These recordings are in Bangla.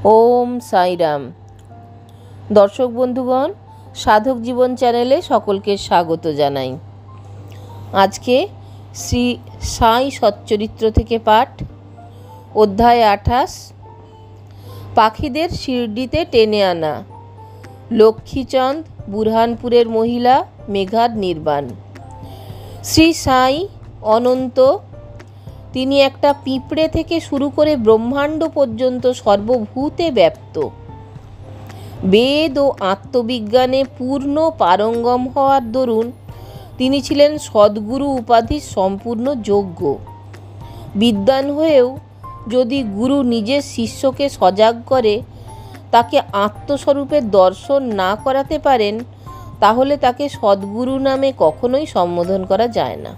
ওম সাইরাম। দর্শক বন্ধুগণ, সাধক জীবন চ্যানেলে সকলকে স্বাগত জানাই। আজকে শ্রী সাই সচ্চরিত্র থেকে পাঠ, অধ্যায় 28, পাখিদের শিরডিতে টেনে আনা। লক্ষ্মীচাঁদ, বুরহানপুরের মহিলা, মেঘার নির্বাণ। শ্রী সাই অনন্ত। তিনি একটা পিঁপড়ে থেকে শুরু করে ব্রহ্মাণ্ড পর্যন্ত সর্বভূতে ব্যাপ্ত। বেদ ও আত্মবিজ্ঞানে পূর্ণ পারঙ্গম হওয়ার দরুন তিনি ছিলেন সদ্গুরু উপাধির সম্পূর্ণ যোগ্য। বিদ্বান হয়েও যদি গুরু নিজের শিষ্যকে সজাগ করে তাকে আত্মস্বরূপের দর্শন না করাতে পারেন, তাহলে তাকে সদ্গুরু নামে কখনোই সম্বোধন করা যায় না।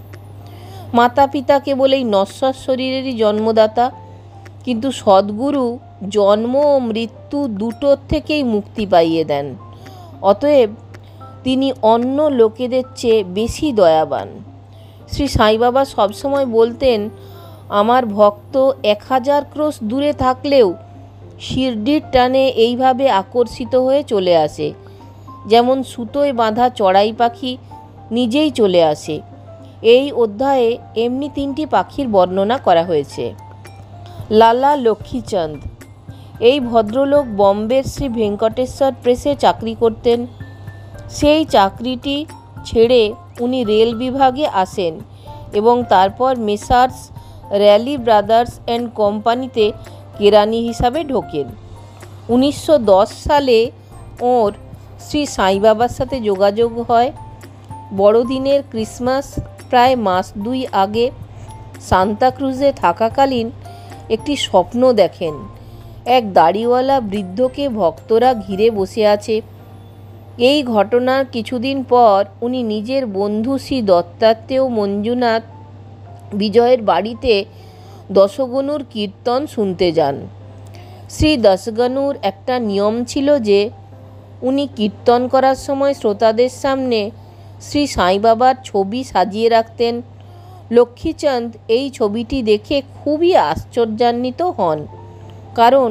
মাতা পিতা কেবল এই নশ্বর শরীরেরই জন্মদাতা, কিন্তু সদ্গুরু জন্ম ও মৃত্যু দুটোর থেকেই মুক্তি পাইয়ে দেন। অতএব তিনি অন্য লোকেদের চেয়ে বেশি দয়াবান। শ্রী সাই বাবা সবসময় বলতেন, আমার ভক্ত 1000 ক্রোশ দূরে থাকলেও শিরডির টানে এইভাবে আকর্ষিত হয়ে চলে আসে, যেমন সুতোয় বাঁধা চড়াই পাখি নিজেই চলে আসে। এই অধ্যায়ে এমনি 3টি পাখির বর্ণনা করা হয়েছে। লালা লক্ষ্মীচাঁদ। এই ভদ্রলোক বম্বের শ্রী ভেঙ্কটেশ্বর প্রেসে চাকরি করতেন। সেই চাকরিটি ছেড়ে উনি রেল বিভাগে আসেন এবং তারপর মেসার্স র্যালি ব্রাদার্স অ্যান্ড কোম্পানিতে কেরানি হিসাবে ঢোকেন। 1910 সালে ওর শ্রী সাই বাবার সাথে যোগাযোগ হয়। বড়দিনের ক্রিসমাস প্রায় মাস 2 আগে সান্তাক্রুজে থাকাকালীন একটি স্বপ্ন দেখেন। এক দাড়িওয়ালা বৃদ্ধকে ভক্তরা ঘিরে বসে আছে। এই ঘটনার কিছুদিন পর উনি নিজের বন্ধু শ্রী দত্তাত্রেয় মঞ্জুনাথ বিজয়ের বাড়িতে দশগণুর কীর্তন শুনতে যান। শ্রী দশগণুর একটা নিয়ম ছিল যে উনি কীর্তন করার সময় শ্রোতাদের সামনে শ্রী সাই বাবার ছবি সাজিয়ে রাখতেন। লক্ষ্মীচাঁদ এই ছবিটি দেখে খুবই আশ্চর্যান্বিত হন, কারণ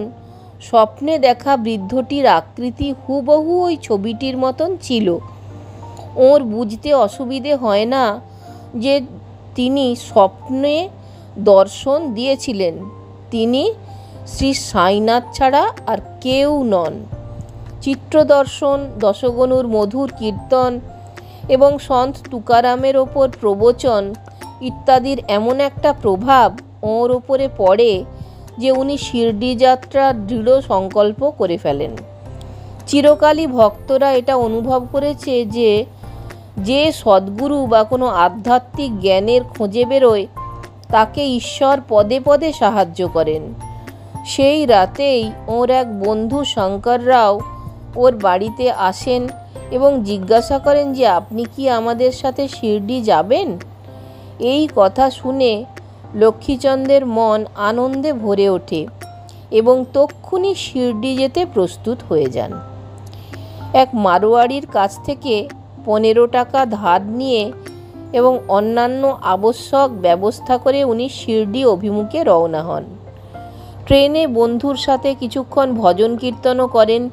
স্বপ্নে দেখা বৃদ্ধটির আকৃতি হুবহু ওই ছবিটির মতন ছিল। ওর বুঝতে অসুবিধে হয় না যে তিনি স্বপ্নে দর্শন দিয়েছিলেন। তিনি শ্রী সাইনাথ ছাড়া আর কেউ নন। চিত্রদর্শন, দশগণুর মধুর কীর্তন এবং সন্ত তুকারামের ওপর প্রবচন ইত্যাদির এমন একটা প্রভাব ওর ওপরে পড়ে যে উনি শিরডি যাত্রার দৃঢ় সংকল্প করে ফেলেন। চিরকালই ভক্তরা এটা অনুভব করেছে যে যে সদ্গুরু বা কোনো আধ্যাত্মিক জ্ঞানের খোঁজে বেরোয় তাকে ঈশ্বর পদে পদে সাহায্য করেন। সেই রাতেই ওর এক বন্ধু শঙ্কর রাও ওর বাড়িতে আসেন এবং জিজ্ঞাসা করেন যে আপনি কি আমাদের সাথে শিরডি যাবেন? এই কথা শুনে লক্ষ্মীচন্দ্রের মন আনন্দে ভরে ওঠে এবং তক্ষুনি শিরডি যেতে প্রস্তুত হয়ে যান। এক মারোয়াড়ির কাছ থেকে 15 টাকা ধার নিয়ে এবং অন্যান্য আবশ্যক ব্যবস্থা করে উনি শিরডি অভিমুখে রওনা হন। ট্রেনে বন্ধুর সাথে কিছুক্ষণ ভজন কীর্তনও করেন।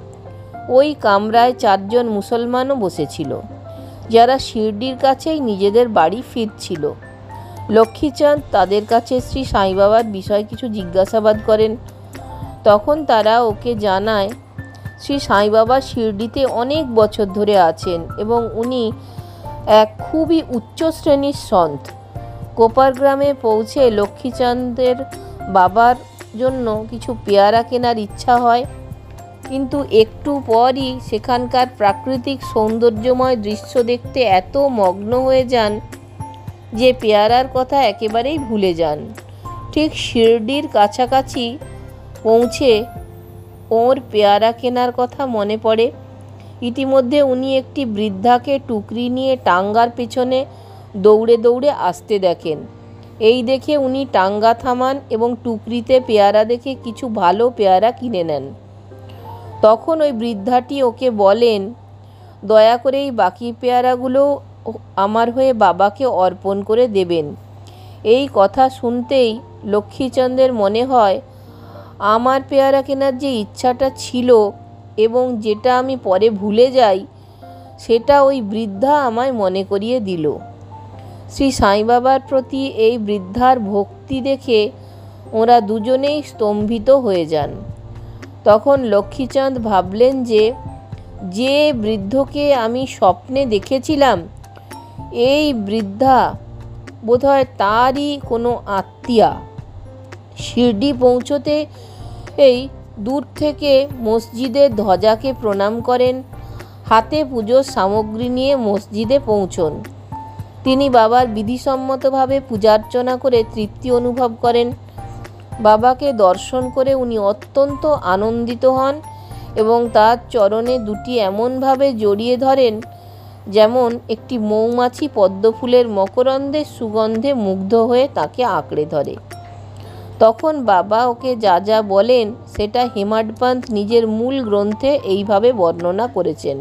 ওই কামরায় 4 জন মুসলমানও বসেছিল, যারা শিরডির কাছেই নিজেদের বাড়ি ফিরছিল। লক্ষ্মীচাঁদ তাদের কাছে শ্রী সাই বাবার বিষয়ে কিছু জিজ্ঞাসাবাদ করেন। তখন তারা ওকে জানায় শ্রী সাই বাবা শিরডিতে অনেক বছর ধরে আছেন এবং উনি এক খুবই উচ্চ শ্রেণীর সন্ত। কোপার গ্রামে পৌঁছে লক্ষ্মীচাঁদের বাবার জন্য কিছু পেয়ারা কেনার ইচ্ছা হয়, কিন্তু একটু পরই সেখানকার প্রাকৃতিক সৌন্দর্যময় দৃশ্য দেখতে এত মগ্ন হয়ে যান যে পেয়ারার কথা একেবারেই ভুলে যান। ঠিক শিরডির কাছাকাছি পৌঁছে ওর পেয়ারা কেনার কথা মনে পড়ে। ইতিমধ্যে উনি একটি বৃদ্ধাকে টুকরি নিয়ে টাঙ্গার পেছনে দৌড়ে দৌড়ে আসতে দেখেন। এই দেখে উনি টাঙ্গা থামান এবং টুকরিতে পেয়ারা দেখে কিছু ভালো পেয়ারা কিনে নেন। তখন ওই বৃদ্ধাটি ওকে বলেন, দয়া করে এই বাকি পেয়ারাগুলো আমার হয়ে বাবাকে অর্পণ করে দেবেন। এই কথা শুনতেই লক্ষ্মীচন্দ্রের মনে হয় আমার পেয়ারা কেনার যে ইচ্ছাটা ছিল এবং যেটা আমি পরে ভুলে যাই, সেটা ওই বৃদ্ধা আমায় মনে করিয়ে দিল। শ্রী সাই বাবার প্রতি এই বৃদ্ধার ভক্তি দেখে ওরা দুজনেই স্তম্ভিত হয়ে যান। তখন লক্ষ্মীচাঁদ ভাবলেন যে বৃদ্ধকে আমি স্বপ্নে দেখেছিলাম, এই বৃদ্ধা বোধহয় তারই কোনো আত্মীয়া। শিরডি পৌঁছতে এই দূর থেকে মসজিদের ধ্বজাকে প্রণাম করেন, হাতে পুজোর সামগ্রী নিয়ে মসজিদে পৌঁছন। তিনি বাবার বিধিসম্মতভাবে পূজার্চনা করে তৃপ্তি অনুভব করেন। বাবাকে দর্শন করে উনি অত্যন্ত আনন্দিত হন এবং তার চরণে দুটি এমনভাবে জড়িয়ে ধরেন যেমন একটি মৌমাছি পদ্মফুলের মকরন্দের সুগন্ধে মুগ্ধ হয়ে তাকে আঁকড়ে ধরে। তখন বাবা ওকে যা যা বলেন সেটা হেমাডপান্থ নিজের মূল গ্রন্থে এইভাবে বর্ণনা করেছেন।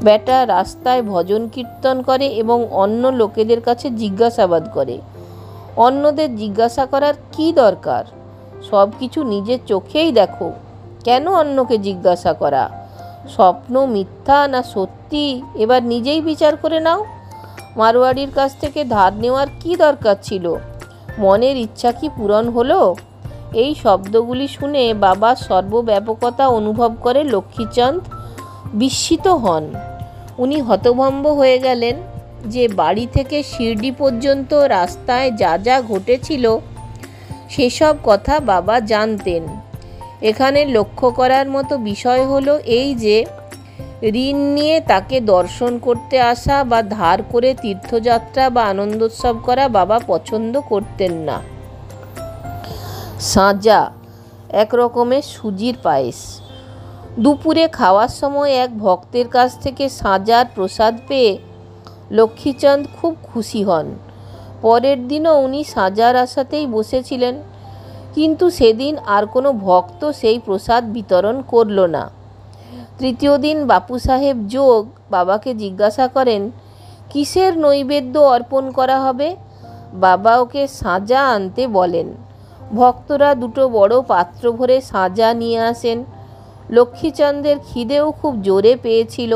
বেটা রাস্তায় ভজন কীর্তন করে এবং অন্য লোকেদের কাছে জিজ্ঞাসাবাদ করে। অন্যদের জিজ্ঞাসা করার কি দরকার? সব কিছু নিজের চোখেই দেখো, কেন অন্যকে জিজ্ঞাসা করা? স্বপ্ন মিথ্যা না সত্যি এবার নিজেই বিচার করে নাও। মারোয়াড়ির কাছ থেকে ধার নেওয়ার কি দরকার ছিল? মনের ইচ্ছা কি পূরণ হলো? এই শব্দগুলি শুনে বাবার সর্বব্যাপকতা অনুভব করে লক্ষ্মীচাঁদ বিস্মিত হন। উনি হতভম্ব হয়ে গেলেন যে বাড়ি থেকে শিরডি পর্যন্ত রাস্তায় যা যা ঘটেছিল সেসব কথা বাবা জানতেন। এখানে লক্ষ্য করার মতো বিষয় হলো এই যে ঋণ নিয়ে তাকে দর্শন করতে আসা বা ধার করে তীর্থযাত্রা বা আনন্দোৎসব করা বাবা পছন্দ করতেন না। সাঁজা, এক রকমের সুজির পায়েস। দুপুরে খাওয়ার সময় এক ভক্তের কাছ থেকে সাঁজার প্রসাদ পেয়ে লক্ষ্মীচাঁদ খুব খুশি হন। পরের দিনও উনি সাঁজার আশাতেই বসেছিলেন, কিন্তু সেদিন আর কোনো ভক্ত সেই প্রসাদ বিতরণ করল না। তৃতীয় দিন বাপু সাহেব যোগ বাবাকে জিজ্ঞাসা করেন কিসের নৈবেদ্য অর্পণ করা হবে। বাবা ওকে সাঁজা আনতে বলেন। ভক্তরা দুটো বড় পাত্র ভরে সাঁজা নিয়ে আসেন। লক্ষ্মীচাঁদের খিদেও খুব জোরে পেয়েছিল,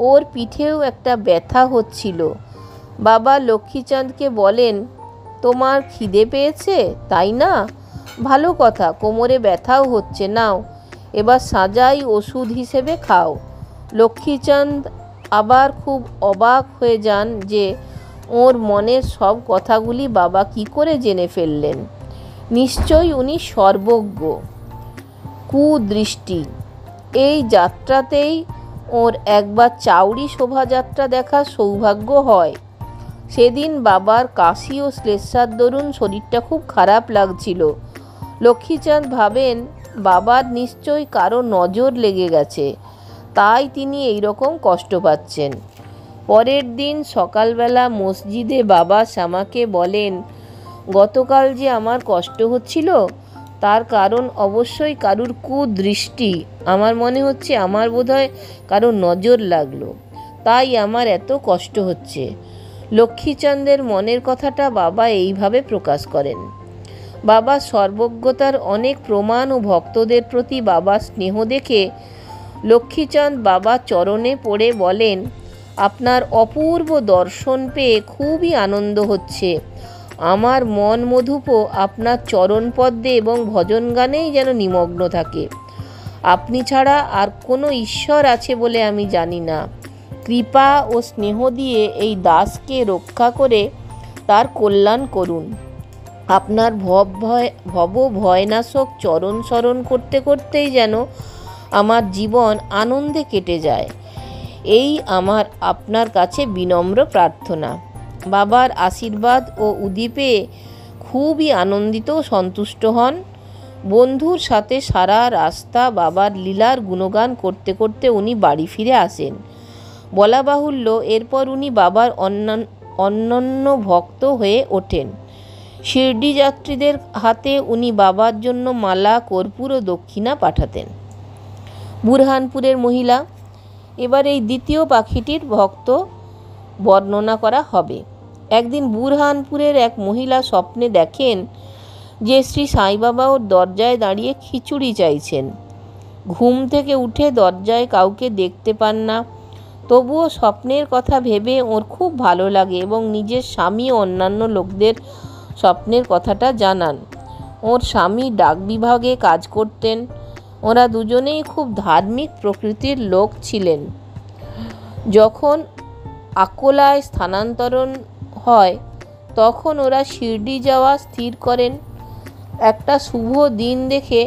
ওর পিঠেও একটা ব্যথা হচ্ছিল। বাবা লক্ষ্মীচাঁদকে বলেন, তোমার খিদে পেয়েছে তাই না? ভালো কথা, কোমরে ব্যথাও হচ্ছে, নাও এবার সাঁজাই ওষুধ হিসেবে খাও। লক্ষ্মীচাঁদ আবার খুব অবাক হয়ে যান যে ওর মনের সব কথাগুলি বাবা কি করে জেনে ফেললেন। নিশ্চয়ই উনি সর্বজ্ঞ। কুদৃষ্টি। এই যাত্রাতেই ওর একবার চাউড়ি শোভাযাত্রা দেখার সৌভাগ্য হয়। সেদিন বাবার কাশি ও শ্লেষার দরুন শরীরটা খুব খারাপ লাগছিল। লক্ষ্মীচাঁদ ভাবেন বাবার নিশ্চয়ই কারো নজর লেগে গেছে, তাই তিনি এই রকম কষ্ট পাচ্ছেন। পরের দিন সকালবেলা মসজিদে বাবা শ্যামাকে বলেন, গতকাল যে আমার কষ্ট হচ্ছিল তার কারণ অবশ্যই কারুর কুদৃষ্টি। আমার মনে হচ্ছে আমার বোধহয় কারোর নজর লাগলো, তাই আমার এত কষ্ট হচ্ছে। লক্ষ্মীচাঁদের মনের কথাটা বাবা এইভাবে প্রকাশ করেন। বাবা সর্বজ্ঞতার অনেক প্রমাণ ও ভক্তদের প্রতি বাবার স্নেহ দেখে লক্ষ্মীচাঁদ বাবা চরণে পড়ে বলেন, আপনার অপূর্ব দর্শন পেয়ে খুবই আনন্দ হচ্ছে। আমার মন মধুপও আপনার চরণপদ্মে এবং ভজন গানেই যেন নিমগ্ন থাকে। আপনি ছাড়া আর কোনো ঈশ্বর আছে বলে আমি জানি না। কৃপা ও স্নেহ দিয়ে এই দাসকে রক্ষা করে তার কল্যাণ করুন। আপনার ভব ভয়নাশক চরণ স্মরণ করতে করতেই যেন আমার জীবন আনন্দে কেটে যায়। এই আমার আপনার কাছে বিনম্র প্রার্থনা। বাবার আশীর্বাদ ও উদ্দীপে খুবই আনন্দিত ও সন্তুষ্ট হন। বন্ধুর সাথে সারা রাস্তা বাবার লীলার গুণগান করতে করতে উনি বাড়ি ফিরে আসেন। বলা বাহুল্য এরপর উনি বাবার অনন্য ভক্ত হয়ে ওঠেন। শিরডি যাত্রীদের হাতে উনি বাবার জন্য মালা, কর্পূর ও দক্ষিণা পাঠাতেন। বুরহানপুরের মহিলা। এবার এই দ্বিতীয় পাখিটির ভক্ত বর্ণনা করা হবে। একদিন বুরহানপুরের এক মহিলা স্বপ্নে দেখেন যে শ্রী সাই বাবা ওর দরজায় দাঁড়িয়ে খিচুড়ি চাইছেন। ঘুম থেকে উঠে দরজায় কাউকে দেখতে পান না, তবুও স্বপ্নের কথা ভেবে ওর খুব ভালো লাগে এবং নিজের স্বামী ও অন্যান্য লোকদের স্বপ্নের কথাটা জানান। ওর স্বামী ডাক বিভাগে কাজ করতেন। ওরা দুজনেই খুব ধার্মিক প্রকৃতির লোক ছিলেন। যখন আকোলায় স্থানান্তরণ হয় তখন ওরা শিরডি যাওয়া স্থির করেন। একটা শুভ দিন দেখে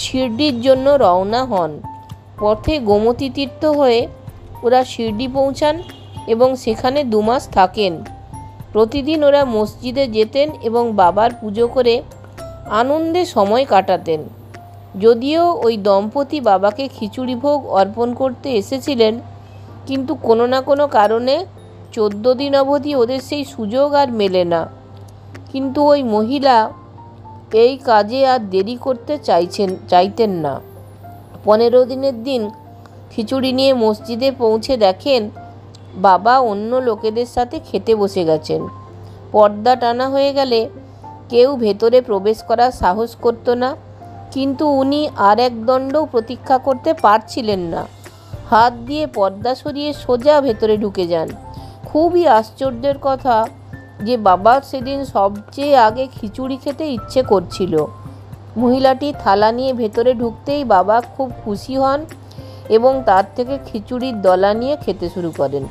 শিরডির জন্য রওনা হন। পথে গোমতী তীর্থ হয়ে ওরা শিরডি পৌঁছান এবং সেখানে 2 মাস থাকেন। প্রতিদিন ওরা মসজিদে যেতেন এবং বাবার পুজো করে আনন্দে সময় কাটাতেন। যদিও ওই দম্পতি বাবাকে খিচুড়ি ভোগ অর্পণ করতে এসেছিলেন, কিন্তু কোনো না কোনো কারণে 14 দিন অবধি ওদের সেই সুযোগ আর মেলে না। কিন্তু ওই মহিলা এই কাজে আর দেরি করতে চাইতেন না। 15 দিনের দিন খিচুড়ি নিয়ে মসজিদে পৌঁছে দেখেন বাবা অন্য লোকেদের সাথে খেতে বসে গেছেন। পর্দা টানা হয়ে গেলে কেউ ভেতরে প্রবেশ করার সাহস করত না, কিন্তু উনি আর এক দণ্ডও প্রতীক্ষা করতে পারছিলেন না। হাত দিয়ে পর্দা সরিয়ে সোজা ভেতরে ঢুকে যান। খুবই আশ্চর্যের কথা যে বাবার সেদিন সবচেয়ে আগে খিচুড়ি খেতে ইচ্ছে করছিল। মহিলাটি থালা নিয়ে ভেতরে ঢুকতেই বাবা খুব খুশি হন এবং তার থেকে খিচুড়ির দলা নিয়ে খেতে শুরু করেন।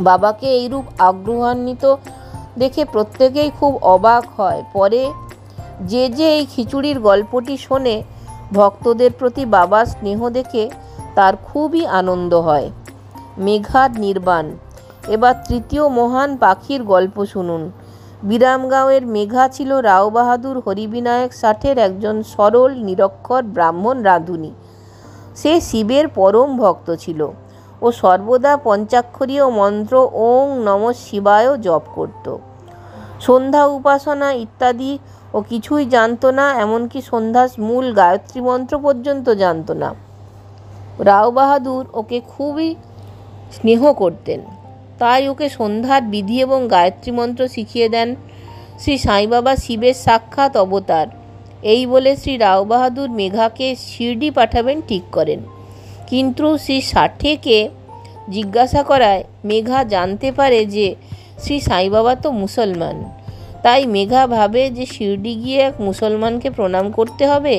বাবাকে এইরূপ আগ্রহান্বিত দেখে প্রত্যেকেই খুব অবাক হয়। পরে যে এই খিচুড়ির গল্পটি শোনে, ভক্তদের প্রতি বাবার স্নেহ দেখে তার খুবই আনন্দ হয়। মেঘার নির্বাণ। এবার 3য় মহান পাখির গল্প শুনুন। বিরামগাঁওয়ের মেঘা ছিল রাও বাহাদুর হরিবিনায়ক ষাটের একজন সরল নিরক্ষর ব্রাহ্মণ রাঁধুনি। সে শিবের পরম ভক্ত ছিল ও সর্বদা পঞ্চাক্ষরীয় মন্ত্র ওং নমঃ শিবায় জপ করত। সন্ধ্যা উপাসনা ইত্যাদি ও কিছুই জানত না, এমনকি সন্ধ্যার মূল গায়ত্রী মন্ত্র পর্যন্ত জানত না। রাও বাহাদুর ওকে খুবই স্নেহ করতেন, তাই ওকে সন্ধ্যার বিধি এবং গায়ত্রী মন্ত্র শিখিয়ে দেন। শ্রী সাই বাবা শিবের সাক্ষাৎ অবতার, এই বলে শ্রী রাও বাহাদুর মেঘাকে শিরডি পাঠাবেন ঠিক করেন। কিন্তু শ্রী ষাটেকে জিজ্ঞাসা করায় মেঘা জানতে পারে যে শ্রী সাই বাবা তো মুসলমান। তাই মেঘা ভাবে যে শিরডি গিয়ে এক মুসলমানকে প্রণাম করতে হবে,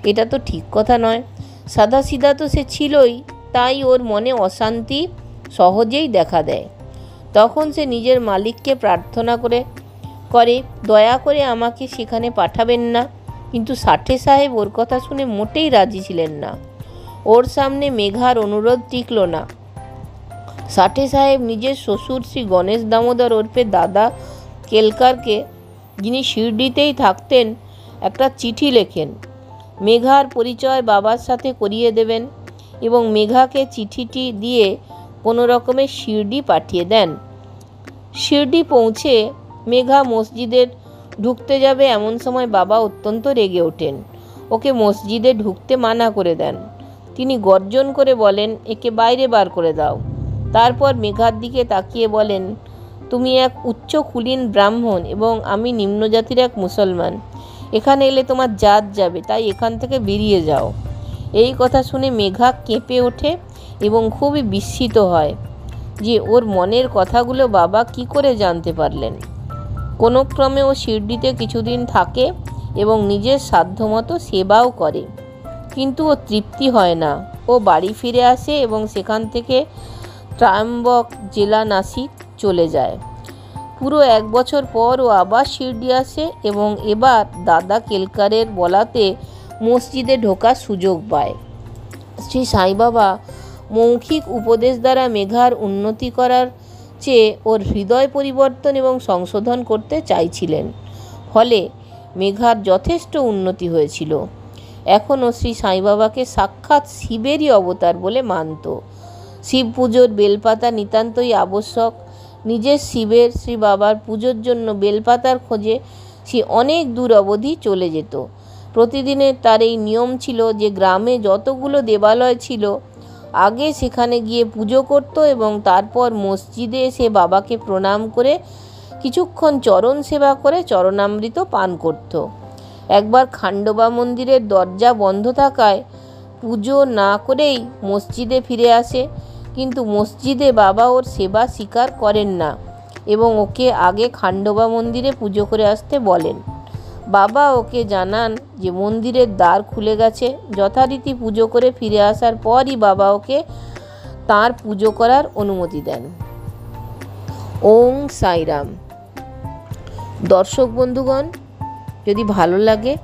এটা তো ঠিক কথা নয়। সাদাসিধা তো সে ছিলই, তাই ওর মনে অশান্তি সহজেই দেখা দেয়। তখন সে নিজের মালিককে প্রার্থনা করে দয়া করে আমাকে সেখানে পাঠাবেন না। কিন্তু ষাটে সাহেব ওর কথা শুনে মোটেই রাজি ছিলেন না। ওর সামনে মেঘার অনুরোধ টিকল না। ষাটে সাহেব নিজের শ্বশুর শ্রী গণেশ দামোদর ওরফে দাদা কেলকারকে, যিনি শিরডিতেই থাকতেন, একটা চিঠি লেখেন। মেঘার পরিচয় বাবার সাথে করিয়ে দেবেন এবং মেঘাকে চিঠিটি দিয়ে কোনো রকমে শিরডি পাঠিয়ে দেন। শিরডি পৌঁছে মেঘা মসজিদে ঢুকতে যাবে এমন সময় বাবা অত্যন্ত রেগে ওঠেন। ওকে মসজিদে ঢুকতে মানা করে দেন। তিনি গর্জন করে বলেন, একে বাইরে বার করে দাও। তারপর মেঘার দিকে তাকিয়ে বলেন, তুমি এক উচ্চ কুলীন ব্রাহ্মণ এবং আমি নিম্নজাতির এক মুসলমান। এখানে এলে তোমার জাত যাবে, তাই এখান থেকে বেরিয়ে যাও। এই কথা শুনে মেঘা কেঁপে ওঠে এবং খুবই বিস্মিত হয় যে ওর মনের কথাগুলো বাবা কি করে জানতে পারলেন। কোনো ক্রমে ও শিরডিতে কিছুদিন থাকে এবং নিজের সাধ্যমতো সেবাও করে, কিন্তু ও তৃপ্তি হয় না। ও বাড়ি ফিরে আসে এবং সেখান থেকে ত্রায়ম্বক জেলা নাসিক চলে যায়। পুরো 1 বছর পর ও আবার শিরডি আসে এবং এবার দাদা কেলকারের বলাতে মসজিদে ঢোকার সুযোগ পায়। শ্রী সাই বাবা মৌখিক উপদেশ দ্বারা মেঘার উন্নতি করার চেয়ে ওর হৃদয় পরিবর্তন এবং সংশোধন করতে চাইছিলেন। ফলে মেঘার যথেষ্ট উন্নতি হয়েছিল। এখনও শ্রী সাই বাবাকে সাক্ষাৎ শিবেরই অবতার বলে মানত। শিব পুজোর বেলপাতা নিতান্তই আবশ্যক। নিজের শিবের শ্রী বাবার পুজোর জন্য বেলপাতার খোঁজে সে অনেক দূর অবধি চলে যেত। প্রতিদিনের তার এই নিয়ম ছিল যে গ্রামে যতগুলো দেবালয় ছিল আগে সেখানে গিয়ে পুজো করত এবং তারপর মসজিদে এসে বাবাকে প্রণাম করে কিছুক্ষণ চরণ সেবা করে চরণামৃত পান করত। একবার খান্ডবা মন্দিরের দরজা বন্ধ থাকায় পুজো না করেই মসজিদে ফিরে আসে, কিন্তু মসজিদে বাবা ওর সেবা স্বীকার করেন না এবং ওকে আগে খান্ডবা মন্দিরে পুজো করে আসতে বলেন। বাবা ওকে জানান যে মন্দিরের দ্বার খুলে গেছে। যথারীতি পুজো করে ফিরে আসার পরই বাবা ওকে তাঁর পুজো করার অনুমতি দেন। ওং সাইরাম। দর্শক বন্ধুগণ, যদি ভালো লাগে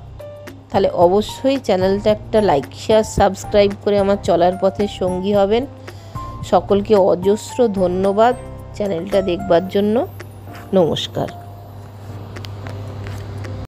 তাহলে অবশ্যই চ্যানেলটা একটা লাইক শেয়ার সাবস্ক্রাইব করে আমার চলার পথে সঙ্গী হবেন। সকলকে অজস্র ধন্যবাদ চ্যানেলটা দেখবার জন্য। নমস্কার।